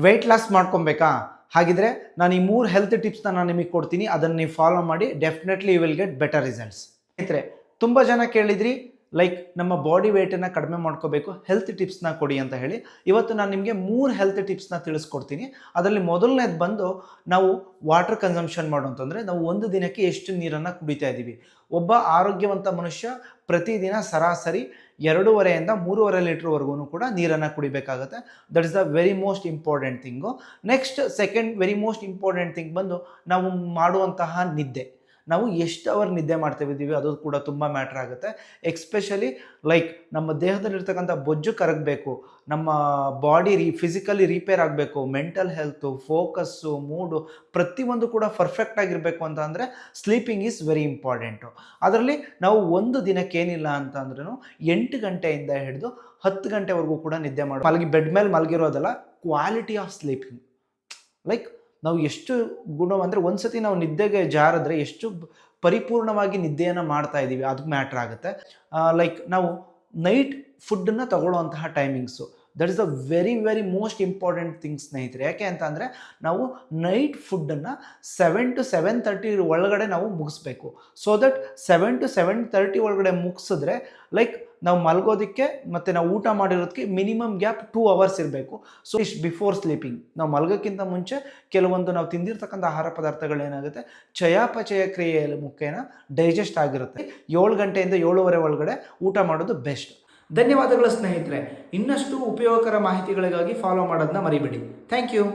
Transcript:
Weight loss ಮಾಡ್ಕೊಬೇಕಾ? ಹಾಗಿದ್ರೆ ನಾನು ಈ 3 ಹೆಲ್ತ್ ಟಿಪ್ಸ್ನ ನಾನು ನಿಮಗೆ ಕೊಡ್ತೀನಿ. ಅದನ್ನು ನೀವು ಫಾಲೋ ಮಾಡಿ, definitely you will get better results. ಸ್ನೇಹಿತರೆ, ತುಂಬ ಜನ ಕೇಳಿದ್ರಿ ಲೈಕ್ ನಮ್ಮ ಬಾಡಿ ವೆಯ್ಟನ್ನು ಕಡಿಮೆ ಮಾಡ್ಕೋಬೇಕು, ಹೆಲ್ತ್ ಟಿಪ್ಸ್ನ ಕೊಡಿ ಅಂತ ಹೇಳಿ. ಇವತ್ತು ನಾನು ನಿಮಗೆ 3 ಹೆಲ್ತ್ ಟಿಪ್ಸ್ನ ತಿಳಿಸ್ಕೊಡ್ತೀನಿ. ಅದರಲ್ಲಿ ಮೊದಲನೇದು ಬಂದು ನಾವು ವಾಟರ್ ಕನ್ಸಂಪ್ಷನ್ ಮಾಡುವಂತಂದರೆ ನಾವು ಒಂದು ದಿನಕ್ಕೆ ಎಷ್ಟು ನೀರನ್ನು ಕುಡಿತಾ ಇದ್ದೀವಿ. ಒಬ್ಬ ಆರೋಗ್ಯವಂತ ಮನುಷ್ಯ ಪ್ರತಿದಿನ ಸರಾಸರಿ 2.5 3.5 ಲೀಟ್ರ್ವರೆಗೂ ಕೂಡ ನೀರನ್ನು ಕುಡಿಬೇಕಾಗುತ್ತೆ. That is the very most important thing. Next second very most important thing ಬಂದು ನಾವು ಮಾಡುವಂತಹ ನಿದ್ದೆ. ನಾವು ಎಷ್ಟು ಅವರ್ ನಿದ್ದೆ ಮಾಡ್ತಿದ್ದೀವಿ ಅದು ಕೂಡ ತುಂಬ ಮ್ಯಾಟ್ರ್ ಆಗುತ್ತೆ. ಎಕ್ಸ್ಪೆಷಲಿ ಲೈಕ್ ನಮ್ಮ ದೇಹದಲ್ಲಿರ್ತಕ್ಕಂಥ ಬೊಜ್ಜು ಕರಗಬೇಕು, ನಮ್ಮ ಬಾಡಿ ಫಿಸಿಕಲಿ ರಿಪೇರ್ ಆಗಬೇಕು, ಮೆಂಟಲ್ ಹೆಲ್ತು, ಫೋಕಸ್ಸು, ಮೂಡು ಪ್ರತಿಯೊಂದು ಕೂಡ ಪರ್ಫೆಕ್ಟ್ ಆಗಿರಬೇಕು ಅಂತ ಅಂದರೆ ಸ್ಲೀಪಿಂಗ್ ಈಸ್ ವೆರಿ ಇಂಪಾರ್ಟೆಂಟು. ಅದರಲ್ಲಿ ನಾವು ಒಂದು ದಿನಕ್ಕೆ ಏನಿಲ್ಲ ಅಂತ ಅಂದ್ರೂ 8 ಗಂಟೆಯಿಂದ ಹಿಡಿದು 10 ಗಂಟೆವರೆಗೂ ಕೂಡ ನಿದ್ದೆ ಮಾಡಿ ಬೆಡ್ ಮೇಲೆ ಮಲಗಿರೋದಲ್ಲ, ಕ್ವಾಲಿಟಿ ಆಫ್ ಸ್ಲೀಪಿಂಗ್. ಲೈಕ್ ನಾವು ಎಷ್ಟು ಅಂದರೆ ಒಂದು ಸತಿ ನಾವು ನಿದ್ದೆಗೆ ಜಾರಿದ್ರೆ ಎಷ್ಟು ಪರಿಪೂರ್ಣವಾಗಿ ನಿದ್ದೆಯನ್ನು ಮಾಡ್ತಾ ಇದ್ದೀವಿ ಅದು ಮ್ಯಾಟ್ರ್ ಆಗುತ್ತೆ. ಲೈಕ್ ನಾವು ನೈಟ್ ಫುಡ್ಡನ್ನು ತಗೊಳ್ಳೋವಂತಹ timings, that is the very very most important thing ಸ್ನೇಹಿತರೆ. ಯಾಕೆ ಅಂತ ಅಂದರೆ ನಾವು ನೈಟ್ ಫುಡ್ಡನ್ನು 7 to 7:30 ಒಳಗಡೆ ನಾವು ಮುಗಿಸ್ಬೇಕು. ಸೊ ದಟ್ 7 to 7:30 ಒಳಗಡೆ ಮುಗಿಸಿದ್ರೆ ಲೈಕ್ ನಾವು ಮಲಗೋದಕ್ಕೆ ಮತ್ತು ನಾವು ಊಟ ಮಾಡಿರೋದಕ್ಕೆ ಮಿನಿಮಮ್ ಗ್ಯಾಪ್ 2 hours ಇರಬೇಕು. ಸೊ ಇಷ್ಟು ಬಿಫೋರ್ ಸ್ಲೀಪಿಂಗ್. ನಾವು ಮಲಗೋಕ್ಕಿಂತ ಮುಂಚೆ ಕೆಲವೊಂದು ನಾವು ತಿಂದಿರ್ತಕ್ಕಂಥ ಆಹಾರ ಪದಾರ್ಥಗಳೇನಾಗುತ್ತೆ ಚಯಾಪಚಯ ಕ್ರಿಯೆಯ ಮುಖೇನ ಡೈಜೆಸ್ಟ್ ಆಗಿರುತ್ತೆ. 7 ಗಂಟೆಯಿಂದ 7:30 ಒಳಗಡೆ ಊಟ ಮಾಡೋದು ಬೆಸ್ಟ್. ಧನ್ಯವಾದಗಳು ಸ್ನೇಹಿತರೆ. ಇನ್ನಷ್ಟು ಉಪಯೋಗಕರ ಮಾಹಿತಿಗಳಿಗಾಗಿ ಫಾಲೋ ಮಾಡೋದನ್ನ ಮರಿಬೇಡಿ. Thank you.